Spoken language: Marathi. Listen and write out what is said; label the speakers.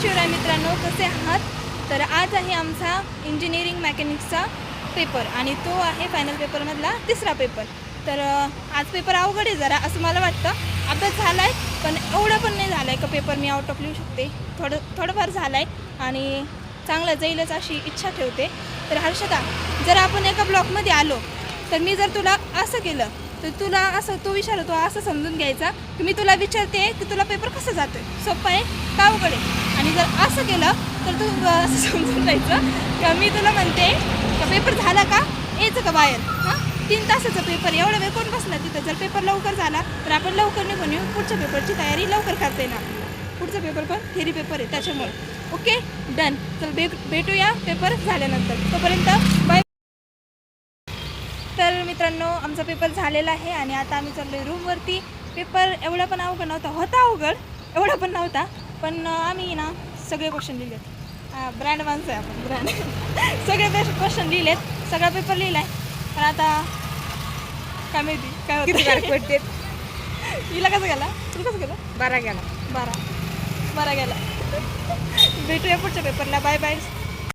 Speaker 1: शिवराय मित्रांनो, कसे आहात? तर आज आहे आमचा इंजिनिअरिंग मेकॅनिक्सचा पेपर आणि तो आहे फायनल पेपरमधला तिसरा पेपर. तर आज पेपर अवघड आहे जरा असं मला वाटतं. अभ्यास झाला आहे पण एवढं पण नाही झालं आहे का पेपर मी आउट ऑफ लिहू शकते. थोडंफार झालं आहे आणि चांगलं जाईलच अशी इच्छा ठेवते. तर हर्षदा, जर आपण एका ब्लॉकमध्ये आलो तर मी जर तुला असं केलं तर तुला असं तो विचारतो असं समजून घ्यायचा की मी तुला विचारते की तुला पेपर कसं जातं आहे, सोपं आहे का अवघड आहे. आणि जर असं केलं तर तू असं समजून जायचं का मी तुला म्हणते का पेपर झाला का यायचं का बाहेर. 3 तासाचा पेपर, एवढा वेळ कोण बसला तिथं. जर पेपर लवकर झाला तर आपण लवकर निघून येऊ, पुढच्या पेपरची तयारी लवकर करता येणार. पुढचा पेपर पण थेरी पेपर आहे त्याच्यामुळे. Okay done. चल भेटूया पेपर झाल्यानंतर. तोपर्यंत बाय. तर मित्रांनो, आमचा पेपर झालेला आहे आणि आता आम्ही चाललो आहे रूमवरती. पेपर एवढा पण अवघड नव्हता, होता अवघड, एवढा पण नव्हता. पण आम्ही ना सगळे क्वेश्चन लिहिलेत. ब्रँड माणसं आहे आपण, ब्रँड. सगळे बेस्ट क्वेश्चन लिहिलेत, सगळा पेपर लिहिला आहे. पण आता काय माहिती काय होतं. हिला कसं गेला, तुला कसं गेला?
Speaker 2: 12 गेला.
Speaker 1: 12 गेला. भेटूया पुढच्या पेपरला. Bye bye.